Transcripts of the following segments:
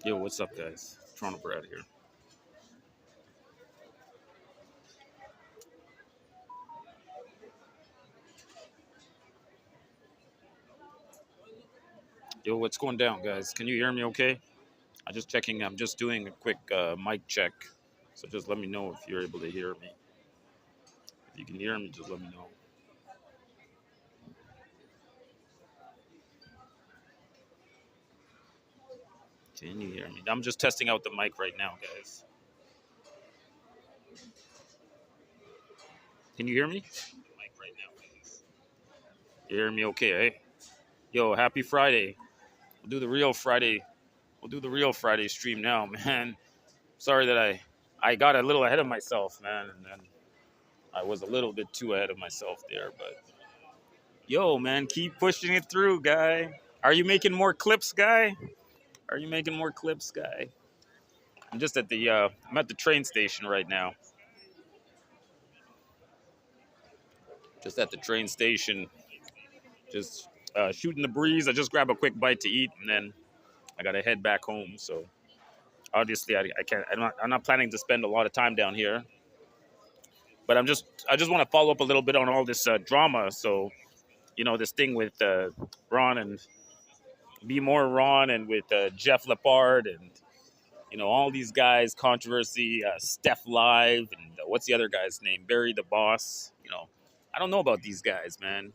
Yo, what's up, guys? Toronto Brad here. Yo, what's going down, guys? Can you hear me okay? I'm just checking. I'm just doing a quick mic check. So just let me know if you're able to hear me. If you can hear me, just let me know. Can you hear me? I'm just testing out the mic right now, guys. Can you hear me? Mic right now, guys. You hear me okay, eh? Yo, happy Friday. We'll do the real Friday. We'll do the real Friday stream now, man. Sorry that I got a little ahead of myself, man, and then I was a little bit too ahead of myself there, but yo, man, keep pushing it through, guy. Are you making more clips, guy? Are you making more clips, guy? I'm just at the I'm at the train station right now. Just at the train station, just shooting the breeze. I just grab a quick bite to eat, and then I gotta head back home. So obviously, I can't. I'm not planning to spend a lot of time down here. But I just want to follow up a little bit on all this drama. So this thing with Ron and Be More Ron and with Jeff Lepard and all these guys, controversy, Steph Live, and what's the other guy's name? Barry the Boss. I don't know about these guys, man.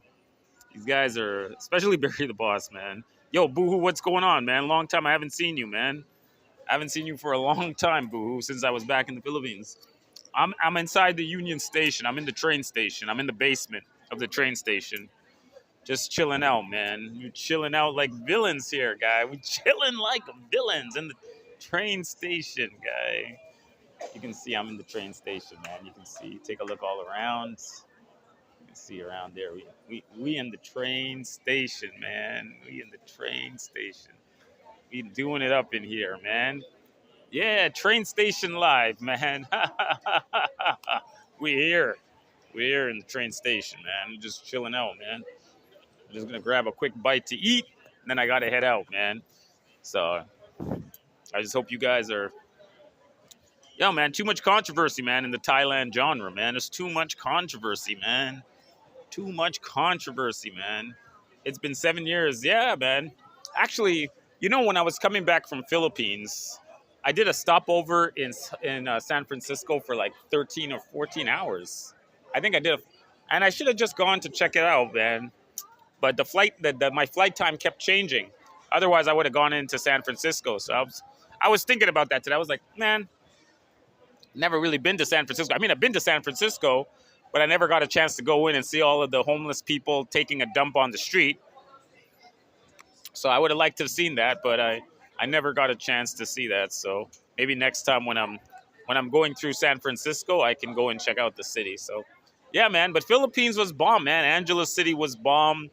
These guys are, especially Barry the Boss, man. Yo, Boohoo, what's going on, man? Long time I haven't seen you, man. I haven't seen you for a long time, Boohoo, since I was back in the Philippines. I'm inside the Union Station. I'm in the train station. I'm in the basement of the train station. Just chilling out, man. We're chilling out like villains here, guy. We're chilling like villains in the train station, guy. You can see I'm in the train station, man. You can see. Take a look all around. You can see around there. We in the train station, man. We in the train station. We doing it up in here, man. Yeah, train station live, man. we here. We're here in the train station, man. We're just chilling out, man. I'm just gonna grab a quick bite to eat, and then I gotta head out, man. So I just hope you guys are. Yeah, man. Too much controversy, man, in the Thailand genre, man. There's too much controversy, man. Too much controversy, man. It's been 7 years. Yeah, man. Actually, when I was coming back from Philippines, I did a stopover in San Francisco for like 13 or 14 hours. I think I did, and I should have just gone to check it out, man. But my flight time kept changing. Otherwise, I would have gone into San Francisco. So I was thinking about that today. I was like, man, never really been to San Francisco. I mean, I've been to San Francisco, but I never got a chance to go in and see all of the homeless people taking a dump on the street. So I would have liked to have seen that, but I never got a chance to see that. So maybe next time when I'm going through San Francisco, I can go and check out the city. So yeah, man. But Philippines was bomb, man. Angeles City was bomb.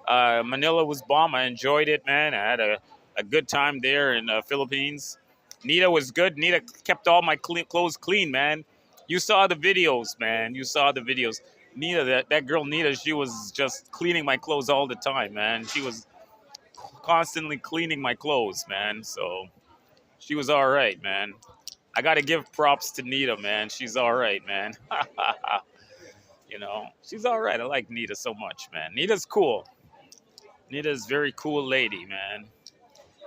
Manila was bomb. I enjoyed it, man. I had a good time there in Philippines. Nita was good. Nita kept all my clothes clean, man. You saw the videos, man. You saw the videos. Nita, that girl Nita, she was just cleaning my clothes all the time, man. She was constantly cleaning my clothes, man. So she was all right, man. I got to give props to Nita, man. She's all right, man. She's all right. I like Nita so much, man. Nita's cool. Nita's very cool lady, man.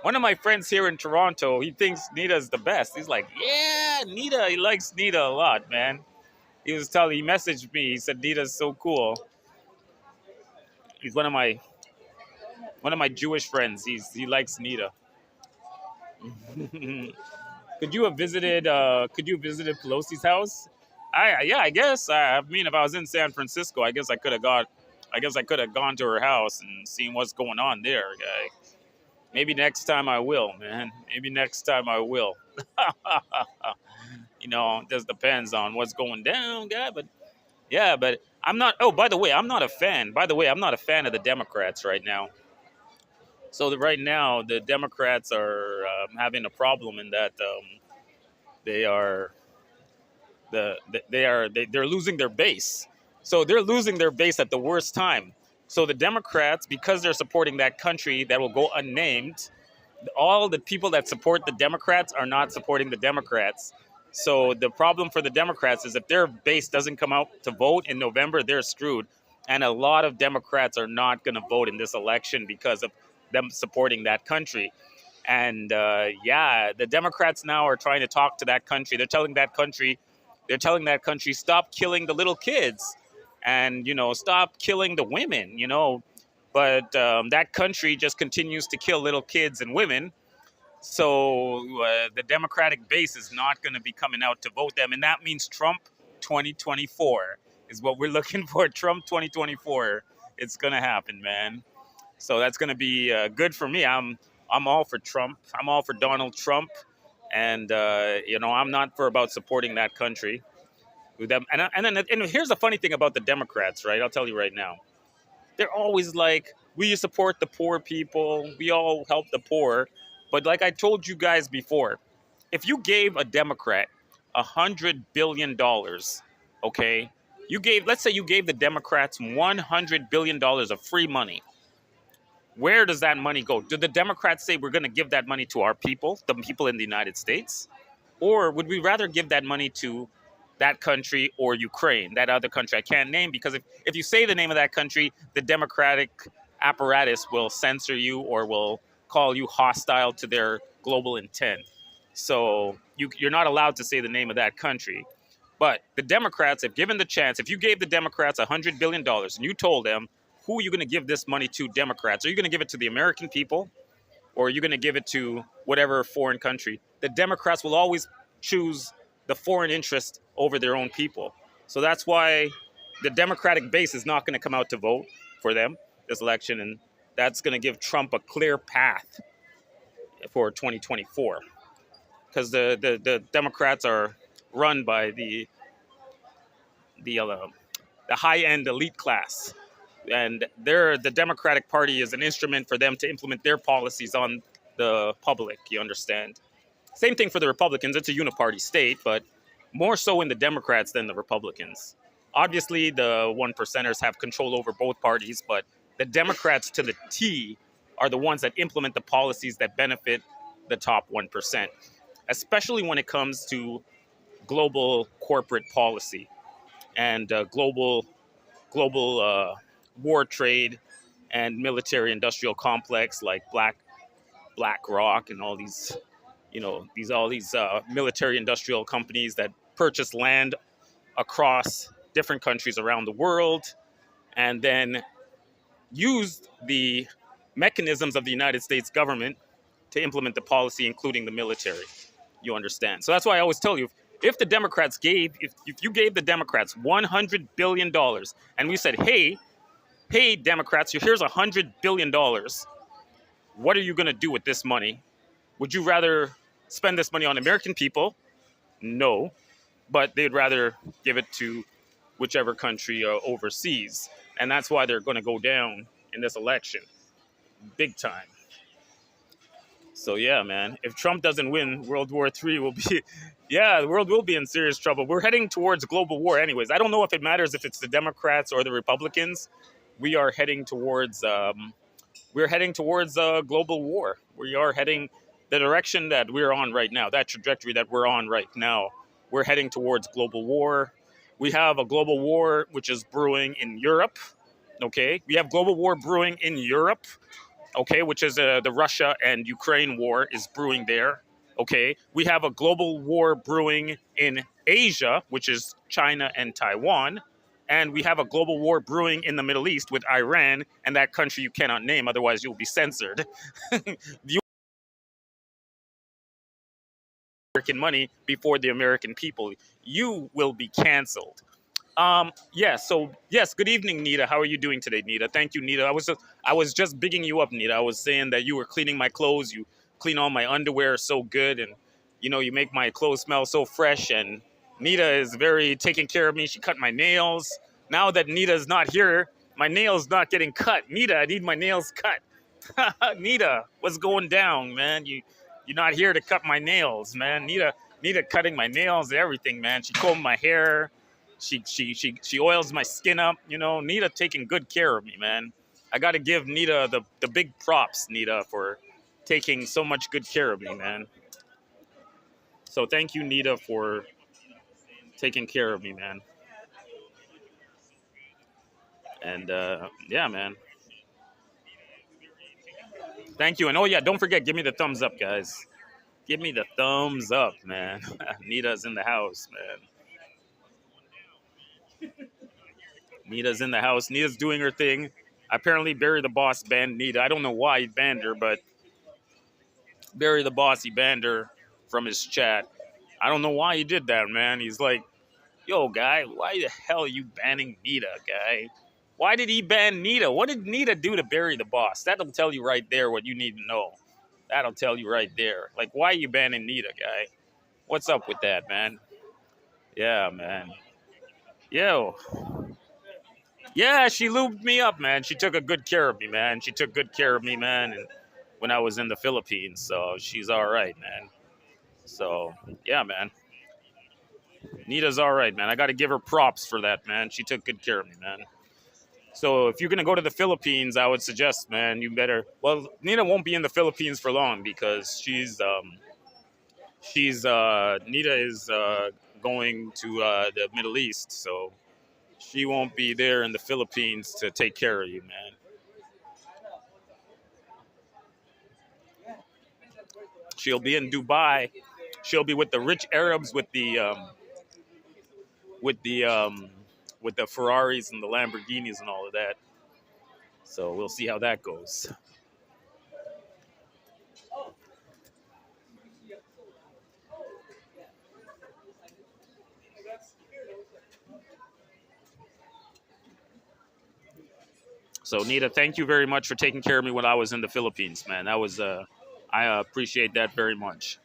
One of my friends here in Toronto, he thinks Nita's the best. He's like, yeah, Nita. He likes Nita a lot, man. He messaged me. He said Nita's so cool. He's one of my Jewish friends. He likes Nita. Could you have visited Pelosi's house? I guess. I mean, if I was in San Francisco, I guess I could have gone to her house and seen what's going on there, guy. Maybe next time I will, man. Maybe next time I will. It just depends on what's going down, guy. But yeah, but I'm not. Oh, by the way, I'm not a fan. By the way, I'm not a fan of the Democrats right now. So right now, the Democrats are having a problem in that they are they're losing their base. So they're losing their base at the worst time. So the Democrats, because they're supporting that country that will go unnamed, all the people that support the Democrats are not supporting the Democrats. So the problem for the Democrats is if their base doesn't come out to vote in November, they're screwed. And a lot of Democrats are not going to vote in this election because of them supporting that country. And yeah, the Democrats now are trying to talk to that country. They're telling that country, stop killing the little kids, and stop killing the women. But that country just continues to kill little kids and women. So the Democratic base is not going to be coming out to vote them, and that means Trump 2024 is what we're looking for. Trump 2024. It's going to happen, man. So that's going to be good for me. I'm all for Trump. I'm all for Donald Trump, and I'm not for about supporting that country. With them, and here's the funny thing about the Democrats, right? I'll tell you right now. They're always like, we support the poor people. We all help the poor. But like I told you guys before, if you gave a Democrat $100 billion, okay, let's say you gave the Democrats $100 billion of free money. Where does that money go? Do the Democrats say we're going to give that money to our people, the people in the United States? Or would we rather give that money to that country or Ukraine, that other country I can't name? Because if you say the name of that country, the Democratic apparatus will censor you or will call you hostile to their global intent. So you're not allowed to say the name of that country. But the Democrats have given the chance. If you gave the Democrats $100 billion and you told them, who are you going to give this money to, Democrats? Are you going to give it to the American people, or are you going to give it to whatever foreign country? The Democrats will always choose the foreign interest over their own people. So that's why the Democratic base is not going to come out to vote for them this election, and that's going to give Trump a clear path for 2024, because the Democrats are run by the high-end elite class, and the Democratic Party is an instrument for them to implement their policies on the public. You understand? Same thing for the Republicans. It's a uniparty state, but more so in the Democrats than the Republicans. Obviously, the one percenters have control over both parties, but the Democrats to the T are the ones that implement the policies that benefit the top 1%, especially when it comes to global corporate policy and global war trade and military industrial complex like BlackRock and all these military industrial companies that purchase land across different countries around the world and then use the mechanisms of the United States government to implement the policy, including the military. You understand? So that's why I always tell you, if you gave the Democrats $100 billion and we said, hey, Democrats, here's $100 billion. What are you going to do with this money? Would you rather spend this money on American people? No, but they'd rather give it to whichever country overseas. And that's why they're going to go down in this election, big time. So yeah, man, if Trump doesn't win, World War III will be, yeah, the world will be in serious trouble. We're heading towards global war anyways. I don't know if it matters if it's the Democrats or the Republicans. We are heading towards, global war. We are heading the direction that we're on right now, that trajectory that we're on right now. We're heading towards global war. We have a global war which is brewing in Europe. Okay, we have global war brewing in Europe. Okay, which is the Russia and Ukraine war is brewing there. Okay, we have a global war brewing in Asia, which is China and Taiwan. And we have a global war brewing in the Middle East with Iran and that country you cannot name, otherwise you'll be censored. The American money before the American people. You will be canceled. Yes. Good evening, Nita. How are you doing today, Nita? Thank you, Nita. I was just bigging you up, Nita. I was saying that you were cleaning my clothes. You clean all my underwear so good, and You make my clothes smell so fresh. And Nita is very taking care of me. She cut my nails. Now that Nita's not here, my nails not getting cut. Nita, I need my nails cut. Nita, what's going down, man? You're not here to cut my nails, man. Nita cutting my nails and everything, man. She combed my hair. She oils my skin up. Nita taking good care of me, man. I got to give Nita the big props, Nita, for taking so much good care of me, man. So thank you, Nita, for taking care of me, man. And yeah, man. Thank you. And oh yeah, don't forget, give me the thumbs up, guys. Give me the thumbs up, man. Nita's in the house, man. Nita's in the house. Nita's doing her thing. Apparently, Barry the Boss banned Nita. I don't know why he banned her, but Barry the Boss, he banned her from his chat. I don't know why he did that, man. He's like, yo, guy, why the hell are you banning Nita, guy? Why did he ban Nita? What did Nita do to Barry the Boss? That'll tell you right there what you need to know. That'll tell you right there. Like, why are you banning Nita, guy? What's up with that, man? Yeah, man. Yo. Yeah, she lubed me up, man. She took a good care of me, man. She took good care of me, man, and when I was in the Philippines. So she's all right, man. So, yeah, man. Nita's all right, man. I got to give her props for that, man. She took good care of me, man. So if you're going to go to the Philippines, I would suggest, man, you better. Well, Nita won't be in the Philippines for long because Nita is going to the Middle East, so she won't be there in the Philippines to take care of you, man. She'll be in Dubai. She'll be with the rich Arabs with the um, with the Ferraris and the Lamborghinis and all of that. So we'll see how that goes. So Nita, thank you very much for taking care of me when I was in the Philippines, man. That was I appreciate that very much.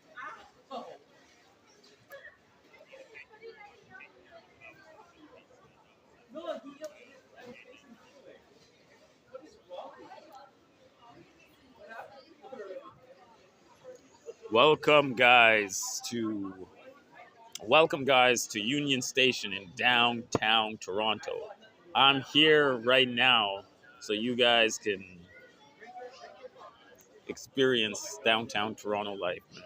Welcome, guys, to welcome, guys, to Union Station in downtown Toronto. I'm here right now, so you guys can experience downtown Toronto life, man.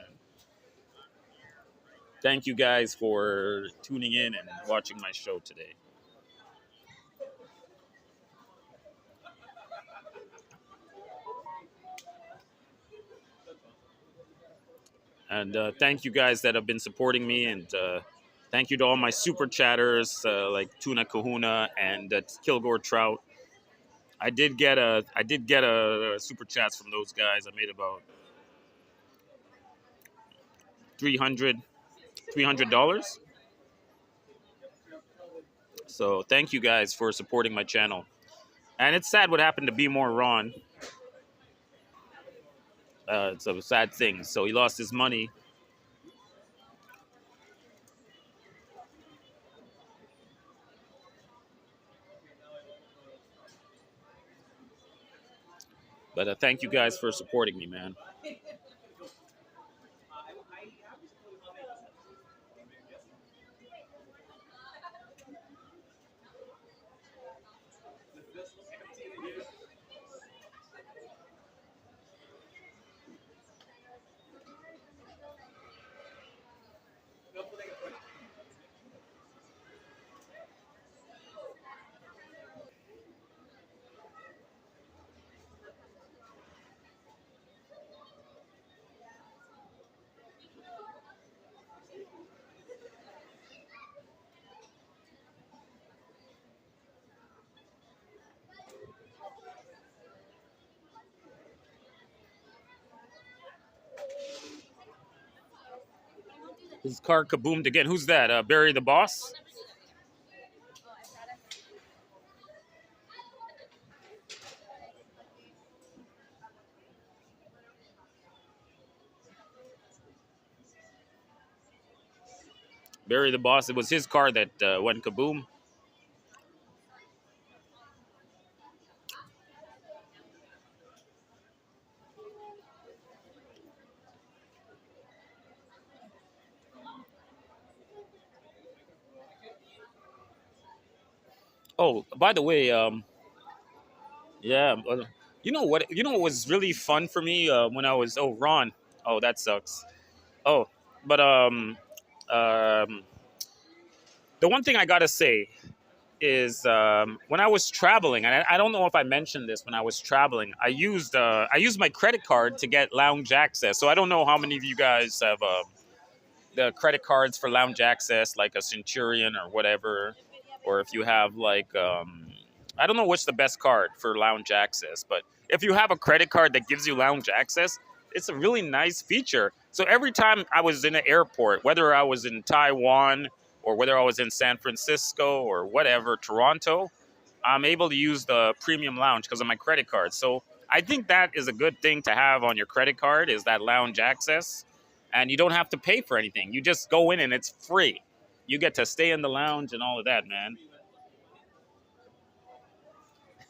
Thank you guys for tuning in and watching my show today. And thank you guys that have been supporting me. And thank you to all my super chatters like Tuna Kahuna and Kilgore Trout. I did get a super chats from those guys. I made about 300 $300. So thank you guys for supporting my channel. And it's sad what happened to Be More Ron. It's a sad thing. So he lost his money. But thank you guys for supporting me, man. His car kaboomed again. Who's that? Barry the Boss? Barry the Boss. It was his car that went kaboom. Oh, by the way, yeah, you know what? You know what was really fun for me when I was. Oh, Ron. Oh, that sucks. Oh, but the one thing I gotta say is when I was traveling, and I don't know if I mentioned this when I was traveling. I used my credit card to get lounge access. So I don't know how many of you guys have the credit cards for lounge access, like a Centurion or whatever, or if you have like I don't know what's the best card for lounge access, but if you have a credit card that gives you lounge access, it's a really nice feature. So every time I was in an airport, whether I was in Taiwan or whether I was in San Francisco or whatever, Toronto, I'm able to use the premium lounge because of my credit card. So I think that is a good thing to have on your credit card is that lounge access. And you don't have to pay for anything. You just go in and it's free. You get to stay in the lounge and all of that, man.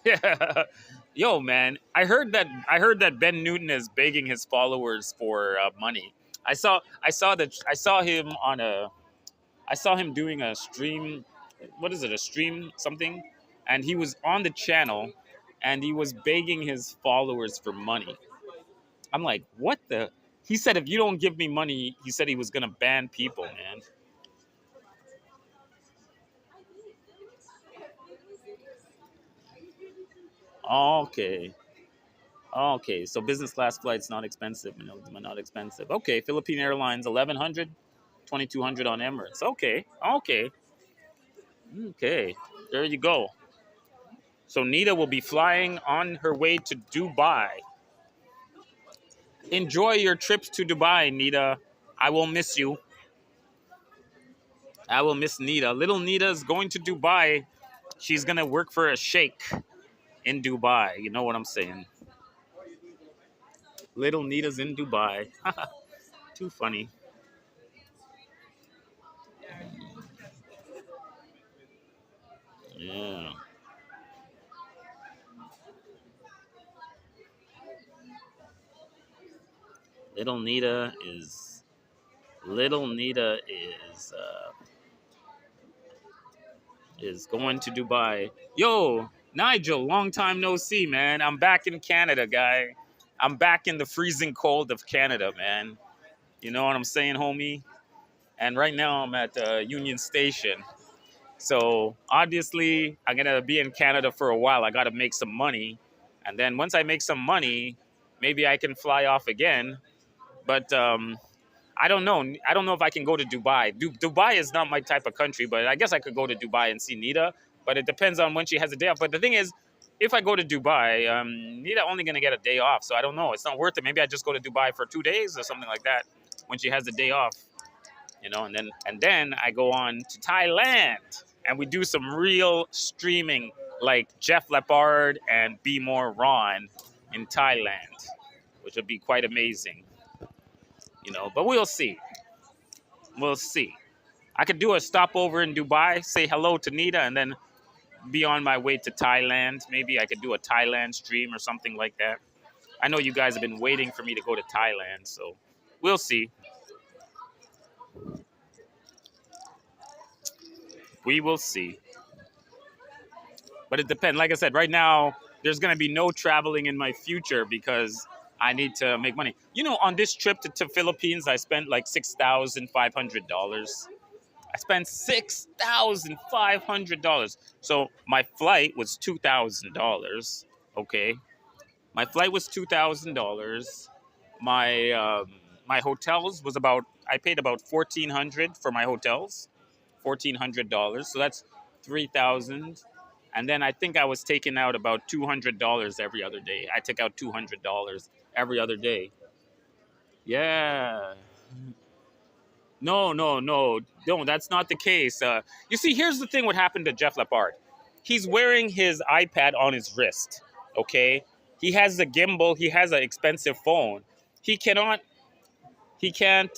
Yeah. Yo, man, I heard that Ben Newton is begging his followers for money. I saw him on a I saw him doing a stream. What is it? A stream something? And he was on the channel, and he was begging his followers for money. I'm like, what the? He said if you don't give me money, he said he was gonna ban people, man. Okay. Okay. So business class flights not expensive. No, not expensive. Okay. Philippine Airlines 1100, 2200 on Emirates. Okay. Okay. Okay. There you go. So Nita will be flying on her way to Dubai. Enjoy your trips to Dubai, Nita. I will miss you. I will miss Nita. Little Nita's going to Dubai. She's gonna work for a sheikh in Dubai. You know what I'm saying? Little Nita's in Dubai. Too funny. Yeah. Little Nita is Little Nita is going to Dubai. Yo, Nigel, long time no see, man. I'm back in Canada, guy. I'm back in the freezing cold of Canada, man. You know what I'm saying, homie? And right now I'm at Union Station. So obviously I'm gonna be in Canada for a while. I gotta make some money, and then once I make some money, maybe I can fly off again. But I don't know. I don't know if I can go to Dubai. Dubai is not my type of country, but I guess I could go to Dubai and see Nita. But it depends on when she has a day off. But the thing is, if I go to Dubai, Nita only gonna get a day off, so I don't know. It's not worth it. Maybe I just go to Dubai for 2 days or something like that when she has a day off, and then I go on to Thailand and we do some real streaming like Jeff Lepard and Be More Ron in Thailand, which would be quite amazing, but we'll see. We'll see. I could do a stopover in Dubai, say hello to Nita, and then be on my way to Thailand. Maybe I could do a Thailand stream or something like that. I know you guys have been waiting for me to go to Thailand, so we'll see. We will see. But it depends. Like I said, right now there's gonna be no traveling in my future because I need to make money. On this trip to Philippines, I spent like $6,500. I spent $6,500. So my flight was $2,000. Okay, my flight was $2,000. My hotels was about I paid about 1,400 for my hotels, $1,400. So that's 3,000. And then I think I was taking out about $200 every other day. I took out $200 every other day. Yeah. No, no, no, no. That's not the case. You see, here's the thing: what happened to Jeff Lepard? He's wearing his iPad on his wrist. Okay, he has the gimbal. He has an expensive phone. He cannot. He can't.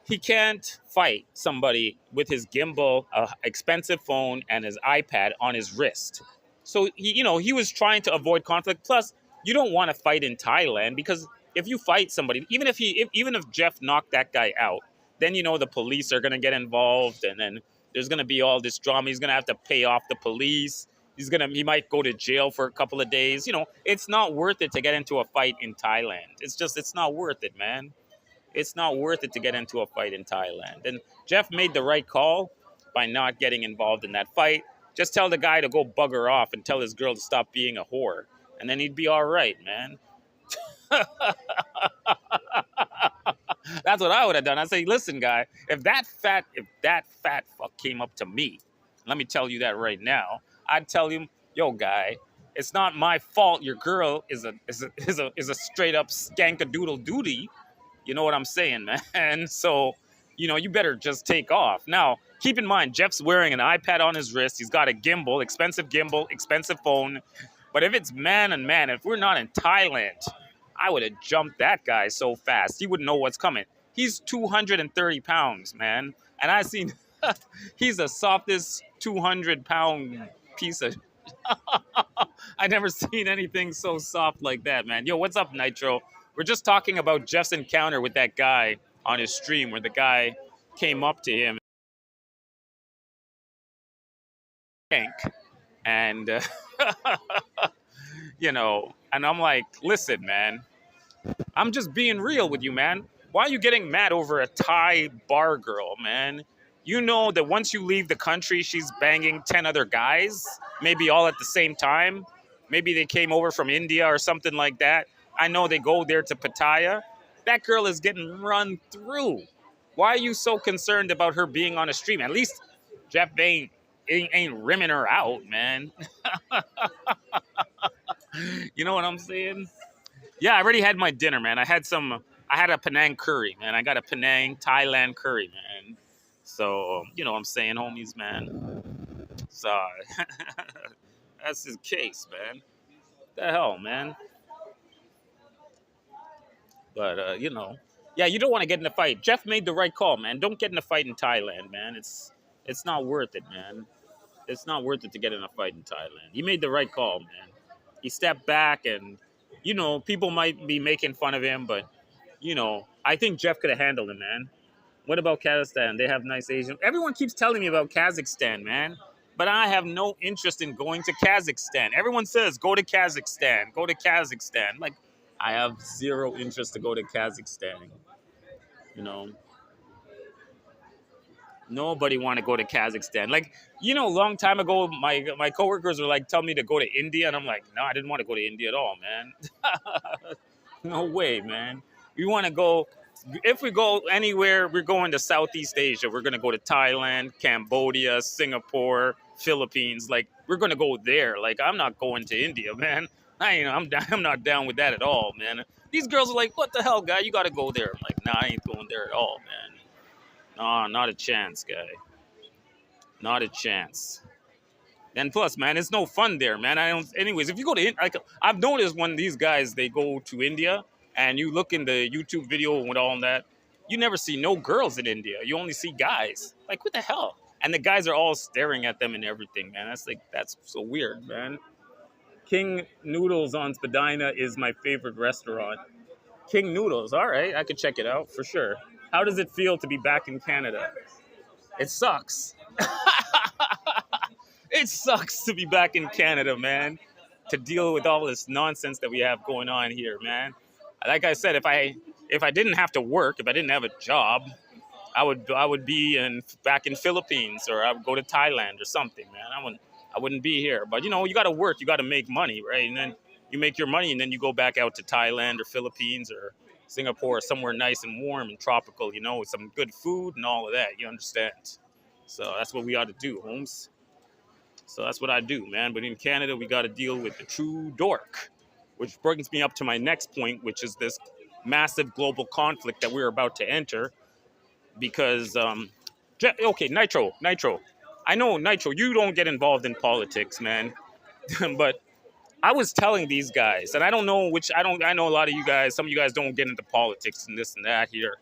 he can't fight somebody with his gimbal, expensive phone, and his iPad on his wrist. So he was trying to avoid conflict. Plus, you don't want to fight in Thailand because if you fight somebody, even if Jeff knocked that guy out, then the police are gonna get involved, and then there's gonna be all this drama. He's gonna have to pay off the police. He might go to jail for a couple of days. It's not worth it to get into a fight in Thailand. It's not worth it, man. It's not worth it to get into a fight in Thailand. And Jeff made the right call by not getting involved in that fight. Just tell the guy to go bugger off and tell his girl to stop being a whore. And then he'd be all right, man. That's what I would have done. I'd say, listen, guy, if that fat fuck came up to me, let me tell you that right now, I'd tell him, yo, guy, it's not my fault your girl is a straight up skankadoodle duty. You know what I'm saying, man? So, you better just take off. Now, keep in mind, Jeff's wearing an iPad on his wrist. He's got a gimbal, expensive phone. But if it's man and man, if we're not in Thailand, I would have jumped that guy so fast. He wouldn't know what's coming. He's 230 pounds, man. And I seen, he's the softest 200-pound piece of... I never seen anything so soft like that, man. Yo, what's up, Nitro? We're just talking about Jeff's encounter with that guy on his stream where the guy came up to him and, and I'm like, listen, man, I'm just being real with you, man. Why are you getting mad over a Thai bar girl, man? You know that once you leave the country, she's banging 10 other guys, maybe all at the same time. Maybe they came over from India or something like that. I know they go there to Pattaya. That girl is getting run through. Why are you so concerned about her being on a stream? At least Jeff ain't rimming her out, man. You know what I'm saying? Yeah, I already had my dinner, man. I had a Penang curry, man. I got a Penang Thailand curry, man. So, you know what I'm saying, homies, man. So, that's his case, man. What the hell, man? But, yeah, you don't want to get in a fight. Jeff made the right call, man. Don't get in a fight in Thailand, man. It's not worth it, man. It's not worth it to get in a fight in Thailand. He made the right call, man. He stepped back and, people might be making fun of him, but, I think Jeff could have handled him, man. What about Kazakhstan? They have nice Asian. Everyone keeps telling me about Kazakhstan, man. But I have no interest in going to Kazakhstan. Everyone says, go to Kazakhstan. Go to Kazakhstan. Like, I have zero interest to go to Kazakhstan. Nobody want to go to Kazakhstan. Like, a long time ago, my coworkers were like, tell me to go to India. And I'm like, no, I didn't want to go to India at all, man. No way, man. We want to go... If we go anywhere, we're going to Southeast Asia. We're going to go to Thailand, Cambodia, Singapore, Philippines. Like, we're going to go there. Like, I'm not going to India, man. I'm not down with that at all, man. These girls are like, what the hell, guy? You got to go there. I'm like, nah, I ain't going there at all, man. Nah, not a chance, guy. Not a chance. And plus, man, it's no fun there, man. Anyways, if you go to... I've noticed when these guys, they go to India... And you look in the YouTube video with all that, you never see no girls in India. You only see guys. Like, what the hell? And the guys are all staring at them and everything, man. That's so weird, man. King Noodles on Spadina is my favorite restaurant. King Noodles, all right. I could check it out for sure. How does it feel to be back in Canada? It sucks. It sucks to be back in Canada, man. To deal with all this nonsense that we have going on here, man. Like I said, if I didn't have to work, if I didn't have a job, I would be back in Philippines, or I would go to Thailand or something, man. I wouldn't be here. But you got to work, you got to make money, right? And then you make your money, and then you go back out to Thailand or Philippines or Singapore, or somewhere nice and warm and tropical, with some good food and all of that. You understand? So that's what we ought to do, Holmes. So that's what I do, man. But in Canada, we got to deal with the true dork. Which brings me up to my next point, which is this massive global conflict that we're about to enter. Because, okay, Nitro. I know, Nitro, you don't get involved in politics, man. But I was telling these guys, and I know a lot of you guys, some of you guys don't get into politics and this and that here.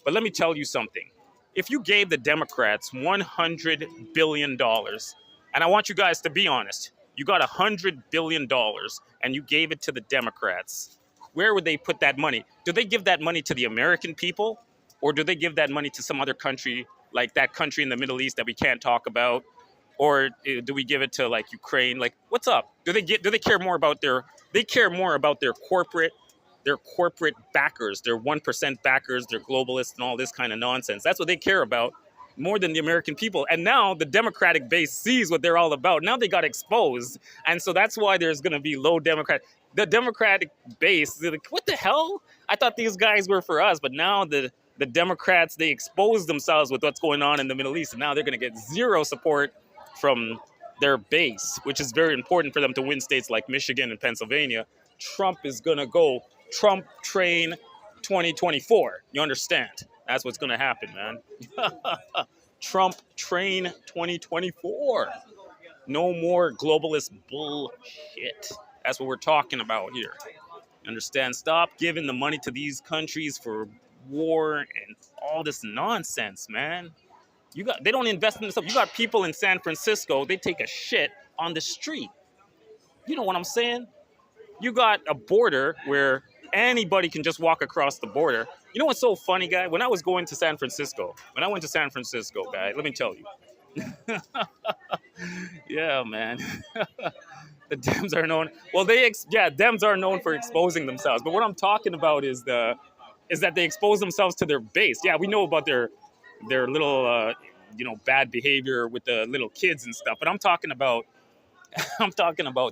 But let me tell you something. if you gave the Democrats $100 billion, and I want you guys to be honest, you got $100 billion and you gave it to the Democrats, where would they put that money? Do they give that money to the American people, or do they give that money to some other country, like that country in the Middle East that we can't talk about? Or do we give it to like Ukraine? Like, what's up? Do they care more about their corporate backers, their 1% backers, their globalists and all this kind of nonsense? That's what they care about more than the American people. And now the Democratic base sees what they're all about. Now they got exposed. And so that's why there's going to be low Democrat. The Democratic base, they're like, what the hell? I thought these guys were for us. But now the Democrats, they expose themselves with what's going on in the Middle East. And now they're going to get zero support from their base, which is very important for them to win states like Michigan and Pennsylvania. Trump is going to go Trump train 2024. You understand? That's what's going to happen, man. Trump train 2024. No more globalist bullshit. That's what we're talking about here. Understand? Stop giving the money to these countries for war and all this nonsense, man. They don't invest in this stuff. You got people in San Francisco, they take a shit on the street. You know what I'm saying? You got a border where anybody can just walk across the border. You know what's so funny, guy? When I went to San Francisco, guy, let me tell you. Yeah, man. The Dems are known. Well, Dems are known for exposing themselves. But what I'm talking about is that they expose themselves to their base. Yeah, we know about their little bad behavior with the little kids and stuff. But I'm talking about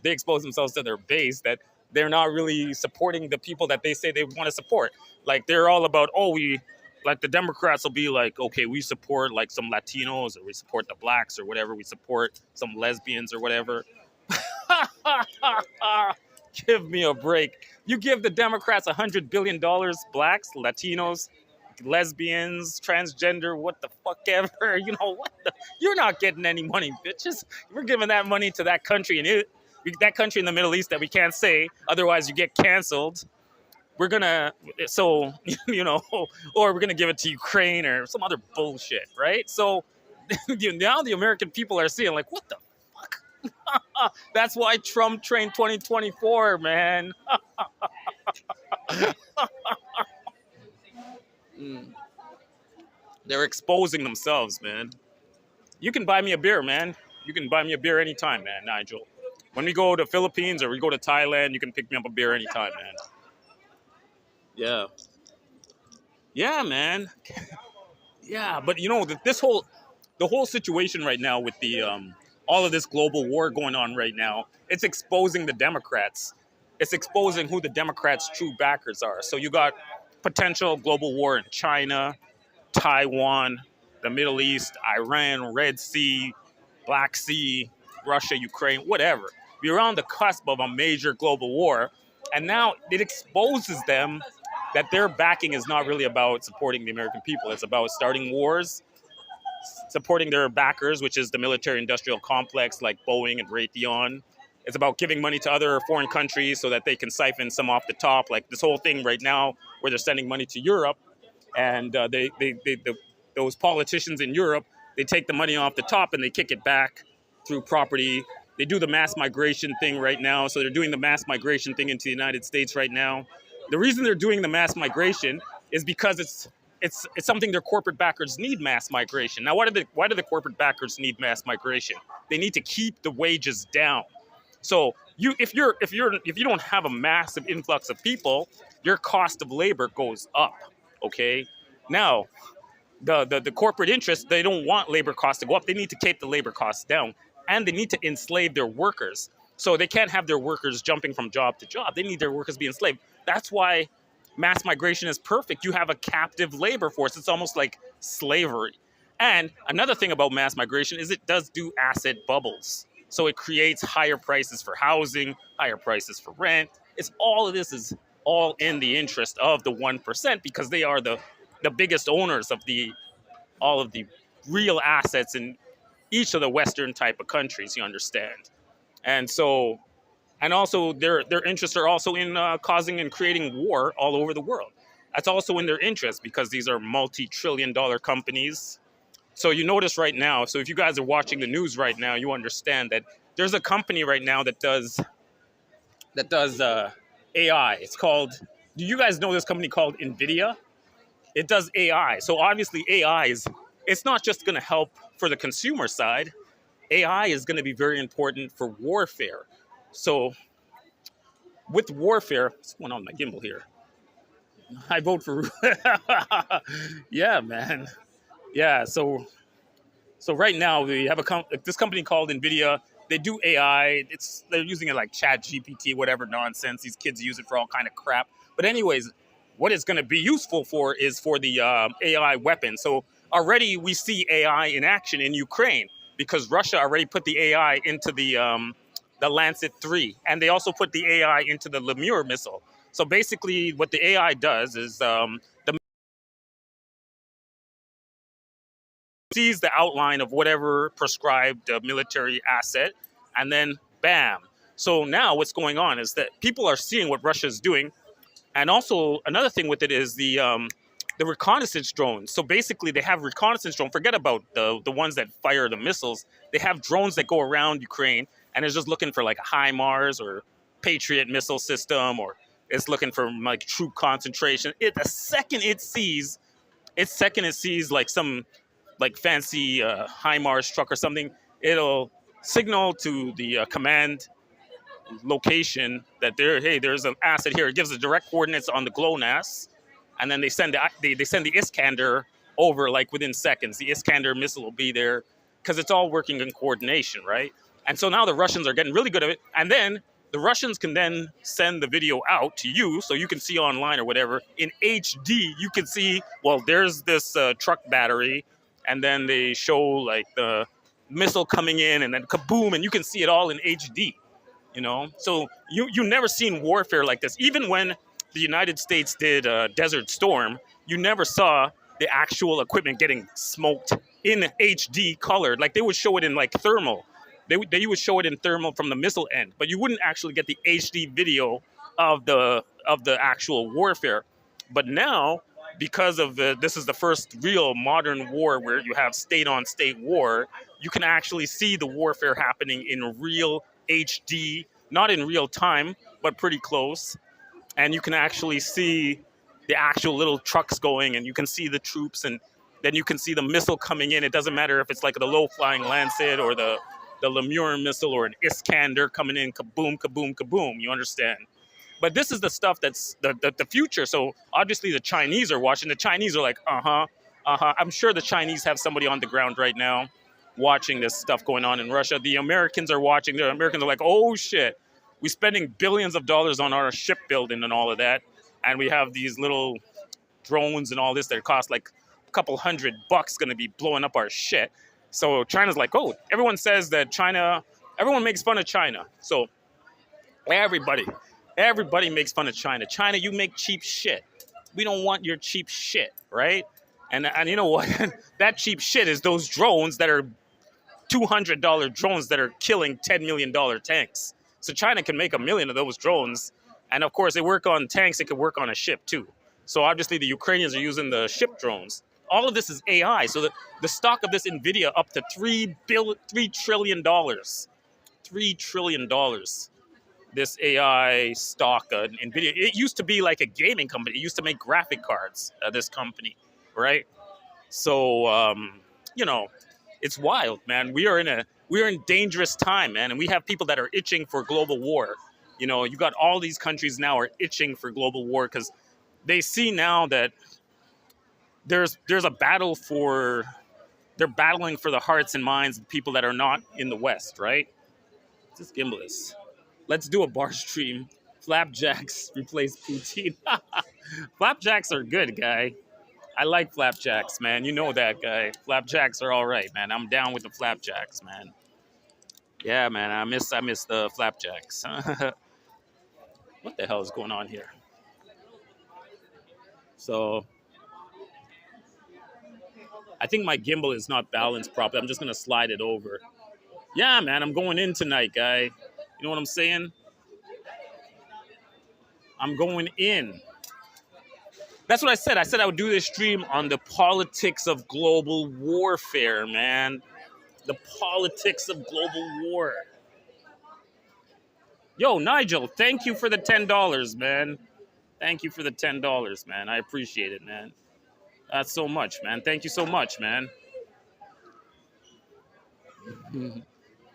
they expose themselves to their base, that they're not really supporting the people that they say they want to support. Like, they're all about, like the Democrats will be like, okay, we support like some Latinos, or we support the blacks or whatever. We support some lesbians or whatever. Give me a break. You give the Democrats $100 billion, blacks, Latinos, lesbians, transgender, what the fuck ever. You know what? You're not getting any money, bitches. We're giving that money to that country that country in the Middle East that we can't say, otherwise you get canceled. We're gonna, or we're gonna give it to Ukraine or some other bullshit, right? So now the American people are seeing like, what the fuck? That's why Trump trained 2024, man. They're exposing themselves, man. You can buy me a beer, man. You can buy me a beer anytime, man, Nigel. When we go to Philippines or we go to Thailand, you can pick me up a beer anytime, man. Yeah. Yeah, man. Yeah, but the whole situation right now with the all of this global war going on right now, it's exposing the Democrats. It's exposing who the Democrats' true backers are. So you got potential global war in China, Taiwan, the Middle East, Iran, Red Sea, Black Sea, Russia, Ukraine, whatever. We're on the cusp of a major global war, and now it exposes them that their backing is not really about supporting the American people. It's about starting wars, supporting their backers, which is the military-industrial complex like Boeing and Raytheon. It's about giving money to other foreign countries so that they can siphon some off the top, like this whole thing right now where they're sending money to Europe, and those politicians in Europe, they take the money off the top and they kick it back through property. They do the mass migration thing right now. So they're doing the mass migration thing into the United States right now. The reason they're doing the mass migration is because it's something their corporate backers need, mass migration. Now, why do the corporate backers need mass migration? They need to keep the wages down. So if you don't have a massive influx of people, your cost of labor goes up. Okay. Now, the corporate interests, they don't want labor costs to go up. They need to keep the labor costs down, and they need to enslave their workers. So they can't have their workers jumping from job to job. They need their workers be enslaved. That's why mass migration is perfect. You have a captive labor force. It's almost like slavery. And another thing about mass migration is it does do asset bubbles. So it creates higher prices for housing, higher prices for rent. All of this is all in the interest of the 1%, because they are the biggest owners of all of the real assets in each of the Western type of countries, you understand. And so, and also their interests are also in causing and creating war all over the world. That's also in their interest because these are multi-trillion-dollar companies. So you notice right now, so if you guys are watching the news right now, you understand that there's a company right now that does AI. It's called. Do you guys know this company called Nvidia? It does AI. So obviously AI is. It's not just going to help for the consumer side. AI is going to be very important for warfare. So with warfare, what's going on with my gimbal here? I vote for. Yeah, man. Yeah. So right now we have this company called Nvidia. They do AI. They're using it like Chat GPT, whatever nonsense. These kids use it for all kind of crap. But anyways, what it's going to be useful for is for the AI weapon. So already we see AI in action in Ukraine because Russia already put the AI into the Lancet 3, and they also put the AI into the Lemur missile. So basically, what the AI does is the sees the outline of whatever prescribed military asset, and then bam. So now what's going on is that people are seeing what Russia is doing, and also another thing with it is the reconnaissance drones. So basically, they have reconnaissance drones. Forget about the ones that fire the missiles. They have drones that go around Ukraine, and it's just looking for like a HIMARS or Patriot missile system, or it's looking for like troop concentration. The second it sees like some like fancy HIMARS truck or something, it'll signal to the command location that there's an asset here. It gives the direct coordinates on the GLONASS, and then they send the Iskander over like within seconds. The Iskander missile will be there because it's all working in coordination, right? And so now the Russians are getting really good at it, and then the Russians can then send the video out to you so you can see online or whatever in HD. You can see, well, there's this truck battery, and then they show like the missile coming in, and then kaboom, and you can see it all in HD. So you never seen warfare like this. Even when the United States did Desert Storm, you never saw the actual equipment getting smoked in HD colored. Like they would show it in like thermal. They would show it in thermal from the missile end, but you wouldn't actually get the HD video of the actual warfare. But now, because of this is the first real modern war where you have state on state war, you can actually see the warfare happening in real HD, not in real time, but pretty close. And you can actually see the actual little trucks going, and you can see the troops, and then you can see the missile coming in. It doesn't matter if it's like the low-flying Lancet or the Lemur missile or an Iskander coming in, kaboom, kaboom, kaboom. You understand? But this is the stuff that's the future. So obviously the Chinese are watching. The Chinese are like, uh-huh, uh-huh. I'm sure the Chinese have somebody on the ground right now watching this stuff going on in Russia. The Americans are watching. The Americans are like, oh, shit. We're spending billions of dollars on our shipbuilding and all of that. And we have these little drones and all this that cost like a couple $100 going to be blowing up our shit. So China's like, oh, everyone says that everyone makes fun of China. So everybody makes fun of China. China, you make cheap shit. We don't want your cheap shit, right? And you know what? That cheap shit is those drones that are $200 drones that are killing $10 million tanks. So China can make 1 million of those drones. And of course, they work on tanks. It can work on a ship too. So obviously the Ukrainians are using the ship drones. All of this is AI. So the stock of this NVIDIA up to $3 trillion. $3 trillion. This AI stock, NVIDIA. It used to be like a gaming company. It used to make graphic cards, this company, right? So, it's wild, man. We are in dangerous time, man, and we have people that are itching for global war. You got all these countries now are itching for global war because they see now that there's a battle they're battling for the hearts and minds of people that are not in the West, right? This gimbal is. Let's do a bar stream. Flapjacks replace poutine. Flapjacks are good, guy. I like flapjacks, man. You know that, guy. Flapjacks are all right, man. I'm down with the flapjacks, man. Yeah, man. I miss the flapjacks. What the hell is going on here? So I think my gimbal is not balanced properly. I'm just gonna slide it over. Yeah, man. I'm going in tonight, guy. You know what I'm saying? I'm going in. That's what I said. I said I would do this stream on the politics of global warfare, man. The politics of global war. Yo, Nigel, thank you for the $10, man. Thank you for the $10, man. I appreciate it, man. That's so much, man. Thank you so much, man.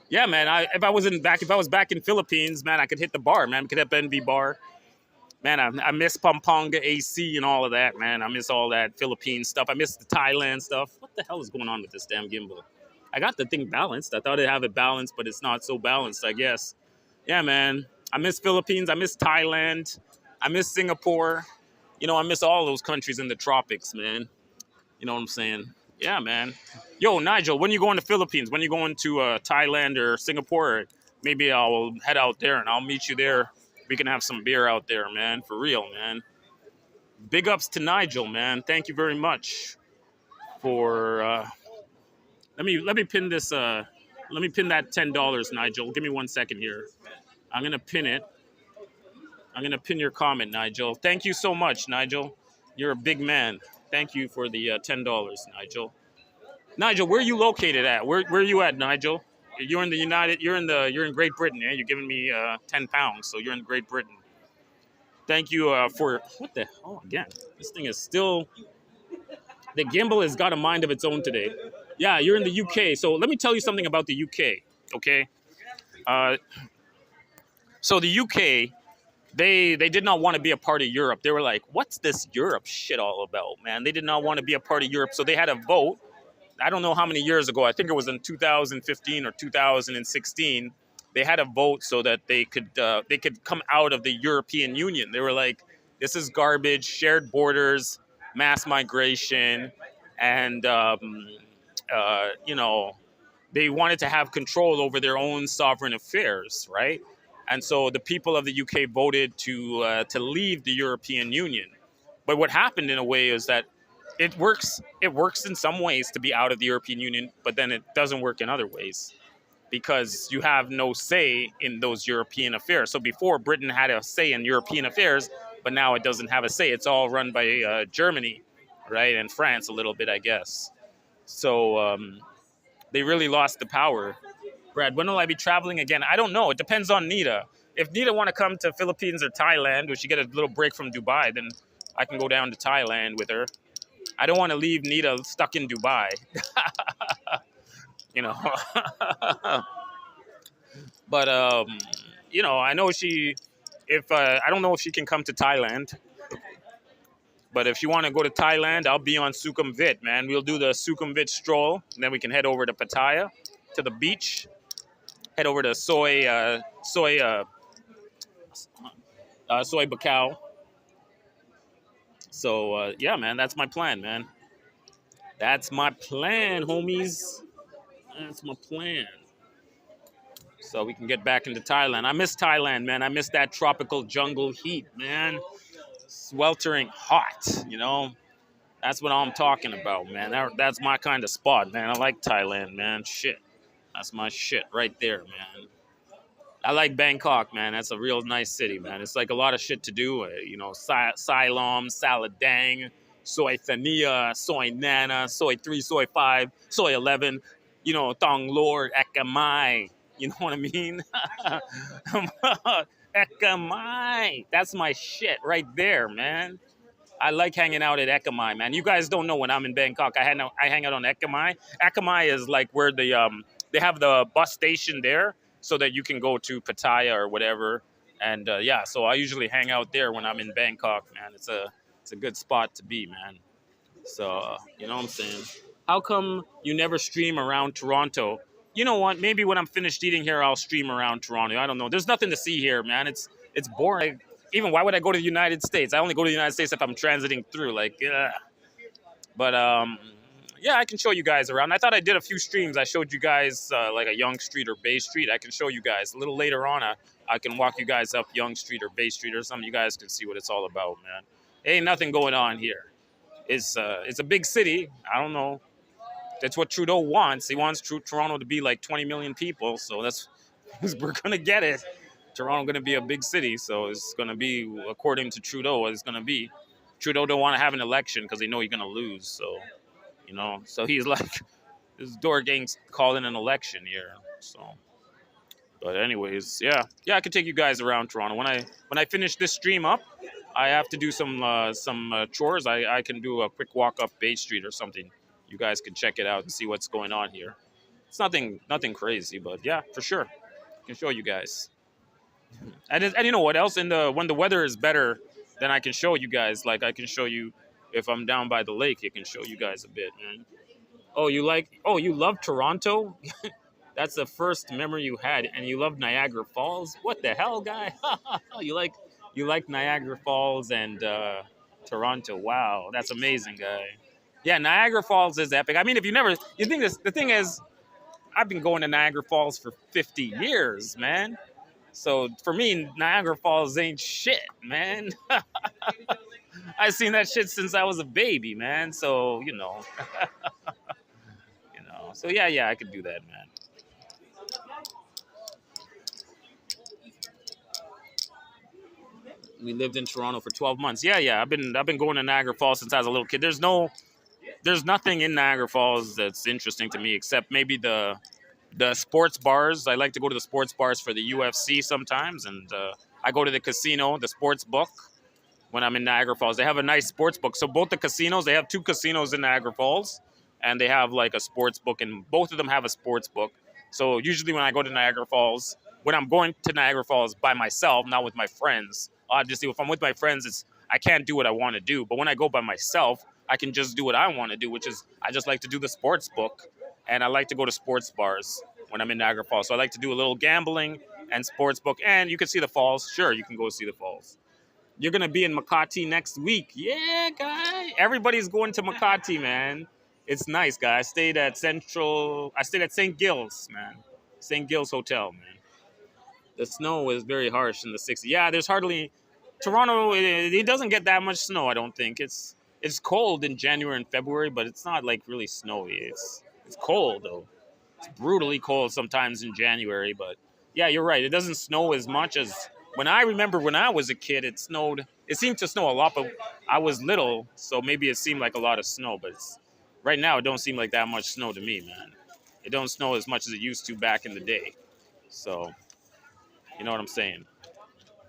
Yeah, man. If I was back in Philippines, man, I could hit the bar, man. I could hit NV bar. Man, I miss Pampanga AC and all of that, man. I miss all that Philippine stuff. I miss the Thailand stuff. What the hell is going on with this damn gimbal? I got the thing balanced. I thought I'd have it balanced, but it's not so balanced, I guess. Yeah, man. I miss Philippines. I miss Thailand. I miss Singapore. You know, I miss all those countries in the tropics, man. You know what I'm saying? Yeah, man. Yo, Nigel, when you going to Philippines? When you going to Thailand or Singapore? Or maybe I'll head out there and I'll meet you there. We can have some beer out there, man. For real, man. Big ups to Nigel, man. Thank you very much for. Let me pin this. Let me pin that $10, Nigel. Give me 1 second here. I'm gonna pin it. I'm gonna pin your comment, Nigel. Thank you so much, Nigel. You're a big man. Thank you for the $10, Nigel. Nigel, where are you located at? Where are you at, Nigel? You're in the You're in Great Britain, yeah. You're giving me 10 pounds, so you're in Great Britain. Thank you for what the hell again? This thing is still. The gimbal has got a mind of its own today. Yeah, you're in the UK. So let me tell you something about the UK. Okay. So the UK, they did not want to be a part of Europe. They were like, what's this Europe shit all about, man? They did not want to be a part of Europe, so they had a vote. I don't know how many years ago. I think it was in 2015 or 2016. They had a vote so that they could come out of the European Union. They were like, this is garbage, shared borders, mass migration, and you know, they wanted to have control over their own sovereign affairs, right? And so the people of the UK voted to leave the European Union. But what happened in a way is that it works in some ways to be out of the European Union, but then it doesn't work in other ways because you have no say in those European affairs. So before, Britain had a say in European affairs, but now it doesn't have a say. It's all run by Germany, right? And France a little bit, I guess. So they really lost the power. Brad, when will I be traveling again? I don't know. It depends on Nita. If Nita want to come to Philippines or Thailand, or she get a little break from Dubai, then I can go down to Thailand with her. I don't want to leave Nita stuck in Dubai. You know. But you know, I know she. If I don't know if she can come to Thailand, but if you want to go to Thailand, I'll be on Sukhumvit, man. We'll do the Sukhumvit stroll, and then we can head over to Pattaya, to the beach. Head over to Soy Buakhao. So yeah, man, that's my plan, man. That's my plan, homies. That's my plan. So we can get back into Thailand. I miss Thailand, man. I miss that tropical jungle heat, man. Sweltering hot, you know. That's what I'm talking about, man. That's my kind of spot, man. I like Thailand, man. Shit. That's my shit right there, man. I like Bangkok, man. That's a real nice city, man. It's like a lot of shit to do. You know, Siloam, Saladang, Soy Thania, Soy Nana, Soy 3, Soy 5, Soy 11, you know, Thong Lor, Ekamai. You know what I mean? Ekamai. That's my shit right there, man. I like hanging out at Ekamai, man. You guys don't know when I'm in Bangkok. I hang out on Ekamai. Ekamai is like where they have the bus station there so that you can go to Pattaya or whatever. And yeah, so I usually hang out there when I'm in Bangkok, man. It's a good spot to be, man. So, you know what I'm saying? How come you never stream around Toronto? You know what? Maybe when I'm finished eating here, I'll stream around Toronto. I don't know. There's nothing to see here, man. It's boring. Even why would I go to the United States? I only go to the United States if I'm transiting through. Like, yeah. But yeah, I can show you guys around. I thought I did a few streams. I showed you guys like a Yonge Street or Bay Street. I can show you guys a little later on. I can walk you guys up Yonge Street or Bay Street or something. You guys can see what it's all about, man. Ain't nothing going on here. It's a big city. I don't know. That's what Trudeau wants. He wants Toronto to be like 20 million people. So that's we're gonna get it. Toronto gonna be a big city, so it's gonna be according to Trudeau what it's gonna be. Trudeau don't want to have an election because they know he's gonna lose. So so he's like, this door gang's calling an election here. So, but anyways, yeah, I could take you guys around Toronto when I finish this stream up. I have to do some chores. I can do a quick walk up Bay Street or something. You guys can check it out and see what's going on here. It's nothing crazy, but yeah, for sure, I can show you guys. And you know what else? When the weather is better, then I can show you guys. Like I can show you if I'm down by the lake. It can show you guys a bit, man. You love Toronto? That's the first memory you had, and you love Niagara Falls? What the hell, guy? You like Niagara Falls and Toronto? Wow, that's amazing, guy. Yeah, Niagara Falls is epic. I mean, if you think this, the thing is, I've been going to Niagara Falls for 50 years, man. So for me, Niagara Falls ain't shit, man. I've seen that shit since I was a baby, man. So So yeah, I could do that, man. We lived in Toronto for 12 months. Yeah. I've been going to Niagara Falls since I was a little kid. There's nothing in Niagara Falls that's interesting to me except maybe the sports bars. I like to go to the sports bars for the UFC sometimes, and I go to the casino, the sports book, when I'm in Niagara Falls. They have a nice sports book. So both the casinos, they have two casinos in Niagara Falls, and they have like a sports book, and both of them have a sports book. So usually when I go to Niagara Falls, when I'm going to Niagara Falls by myself, not with my friends, obviously if I'm with my friends, I can't do what I want to do. But when I go by myself, I can just do what I want to do, which is I just like to do the sports book, and I like to go to sports bars when I'm in Niagara Falls. So I like to do a little gambling and sports book, and you can see the falls. Sure, you can go see the falls. You're gonna be in Makati next week. Yeah, guy. Everybody's going to Makati, man. It's nice, guy. I stayed at St. Gills, man. St. Gills Hotel, man. The snow is very harsh in the 60s. Yeah, there's hardly Toronto. It doesn't get that much snow. I don't think it's cold in January and February, but it's not like really snowy. It's cold though. It's brutally cold sometimes in January, but yeah, you're right. It doesn't snow as much as when I remember when I was a kid. It snowed. It seemed to snow a lot, but I was little, so maybe it seemed like a lot of snow. But right now, it don't seem like that much snow to me, man. It don't snow as much as it used to back in the day. So you know what I'm saying?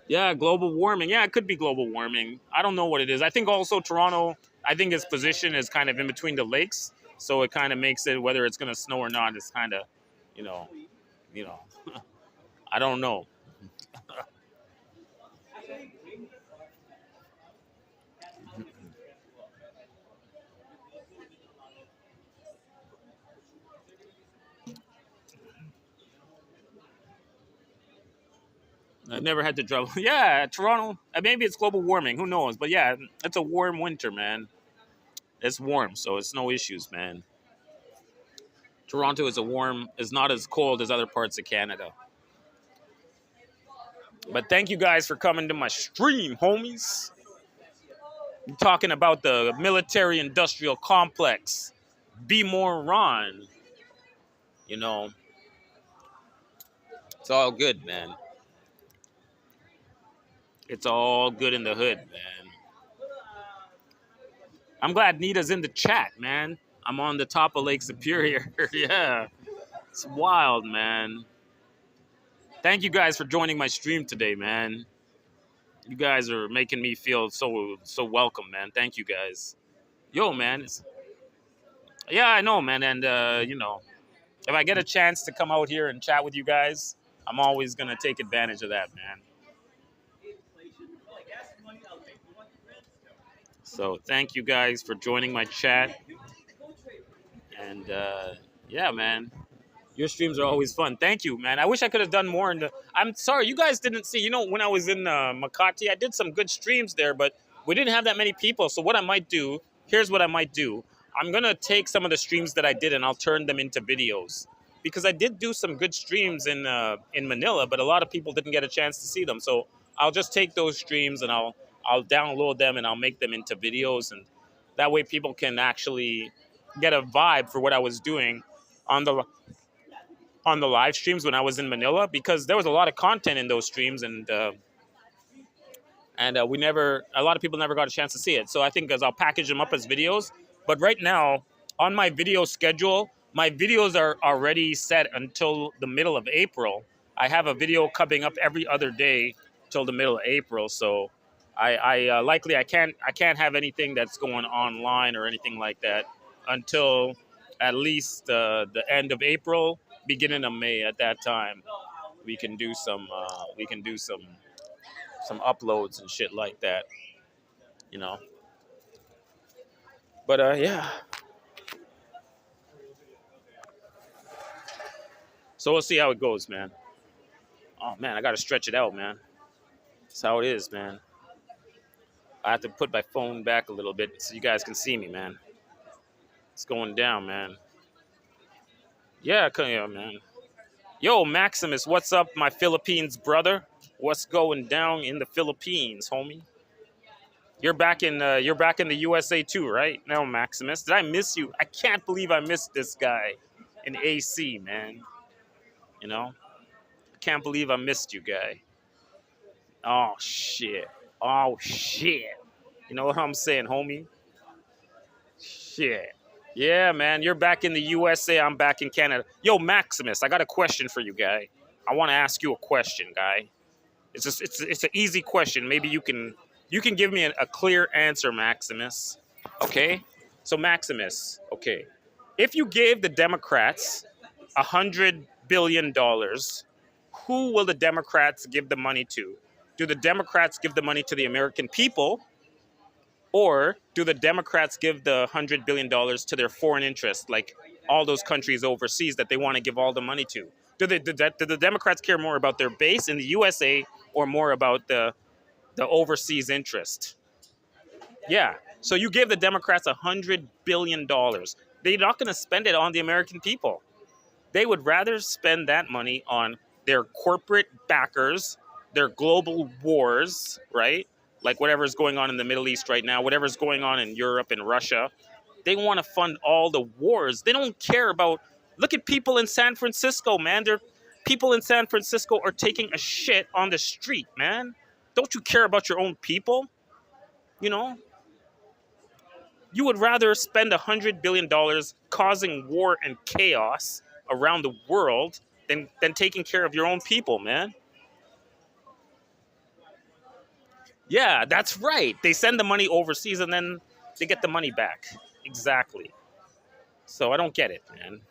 Yeah, global warming. Yeah, it could be global warming. I don't know what it is. I think also Toronto, I think its position is kind of in between the lakes. So it kind of makes it, whether it's going to snow or not, it's kind of, you know, you know, I don't know. I've never had to travel. Yeah, Toronto, maybe it's global warming. Who knows? But yeah, it's a warm winter, man. It's warm, so it's no issues, man. Toronto is not as cold as other parts of Canada. But thank you guys for coming to my stream, homies. I'm talking about the military industrial complex. Be more Ron. You know, it's all good, man. It's all good in the hood, man. I'm glad Nita's in the chat, man. I'm on the top of Lake Superior. Yeah. It's wild, man. Thank you guys for joining my stream today, man. You guys are making me feel so welcome, man. Thank you guys. Yo, man. Yeah, I know, man. And if I get a chance to come out here and chat with you guys, I'm always gonna take advantage of that, man. So thank you guys for joining my chat. And yeah, man. Your streams are always fun. Thank you, man. I wish I could have done more. I'm sorry, you guys didn't see. When I was in Makati, I did some good streams there, but we didn't have that many people. So what I might do, here's what I might do. I'm going to take some of the streams that I did and I'll turn them into videos. Because I did do some good streams in Manila, but a lot of people didn't get a chance to see them. So I'll just take those streams and I'll download them and I'll make them into videos. And that way people can actually get a vibe for what I was doing on the live streams when I was in Manila, because there was a lot of content in those streams, and and a lot of people never got a chance to see it. So I think as I'll package them up as videos. But right now, on my video schedule, my videos are already set until the middle of April. I have a video coming up every other day till the middle of April. So I likely I can't have anything that's going online or anything like that until at least the end of April, beginning of May. At that time, we can do some uploads and shit like that, you know. But yeah. So we'll see how it goes, man. Oh man, I gotta stretch it out, man. That's how it is, man. I have to put my phone back a little bit so you guys can see me, man. It's going down, man. Yeah, come here, man. Yo, Maximus, what's up, my Philippines brother? What's going down in the Philippines, homie? You're back in the USA too, right? Now, Maximus, did I miss you? I can't believe I missed this guy in AC, man. You know, I can't believe I missed you, guy. Oh shit. Oh shit. You know what I'm saying, homie? Shit. Yeah, man, you're back in the USA. I'm back in Canada. Yo, Maximus, I got a question for you, guy. I want to ask you a question, guy. It's an easy question. Maybe you can give me a clear answer, Maximus. Okay. So Maximus, okay, if you gave the Democrats $100 billion, who will the Democrats give the money to? Do the Democrats give the money to the American people, or do the Democrats give the $100 billion to their foreign interests, like all those countries overseas that they want to give all the money to? Do the Democrats care more about their base in the USA or more about the overseas interest? Yeah. So you give the Democrats $100 billion. They're not going to spend it on the American people. They would rather spend that money on their corporate backers, their global wars, right? Like whatever's going on in the Middle East right now, whatever's going on in Europe and Russia. They want to fund all the wars. They don't care about. Look at people in San Francisco, man. People in San Francisco are taking a shit on the street, man. Don't you care about your own people? You know, you would rather spend $100 billion causing war and chaos around the world than taking care of your own people, man. Yeah, that's right. They send the money overseas and then they get the money back. Exactly. So I don't get it, man.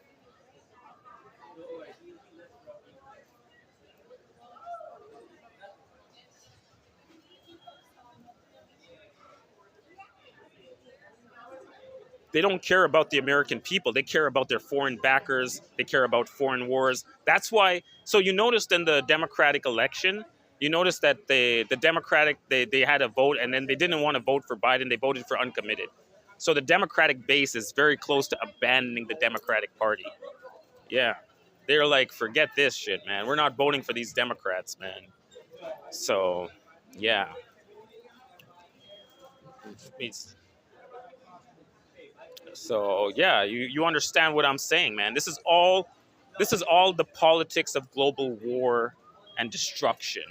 They don't care about the American people. They care about their foreign backers. They care about foreign wars. That's why. So you noticed in the Democratic election, you noticed that the Democratic, they had a vote and then they didn't want to vote for Biden. They voted for uncommitted. So the Democratic base is very close to abandoning the Democratic Party. Yeah. They're like, forget this shit, man. We're not voting for these Democrats, man. So, yeah. So yeah, you understand what I'm saying, man. This is all the politics of global war and destruction.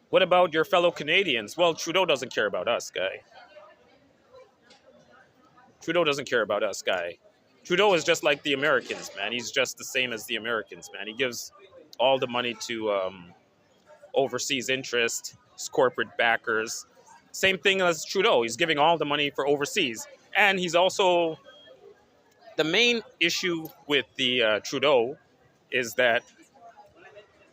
What about your fellow Canadians? Well, Trudeau doesn't care about us, guy. Trudeau doesn't care about us, guy. Trudeau is just like the Americans, man. He's just the same as the Americans, man. He gives all the money to overseas interest, his corporate backers. Same thing as Trudeau. He's giving all the money for overseas. And he's also, the main issue with the Trudeau is that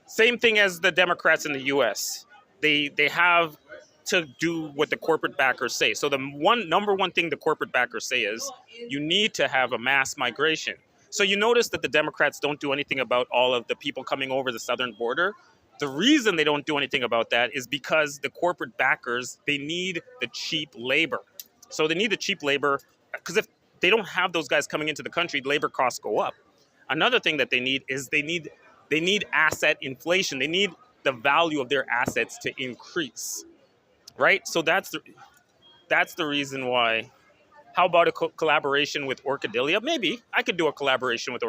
same thing as the Democrats in the U.S. They have to do what the corporate backers say. So the number one thing the corporate backers say is you need to have a mass migration. So you notice that the Democrats don't do anything about all of the people coming over the southern border. The reason they don't do anything about that is because the corporate backers, they need the cheap labor. So they need the cheap labor because if they don't have those guys coming into the country, labor costs go up. Another thing that they need is they need asset inflation. They need the value of their assets to increase, right? So that's the reason why How about a collaboration with Orchidelia? Maybe I could do a collaboration with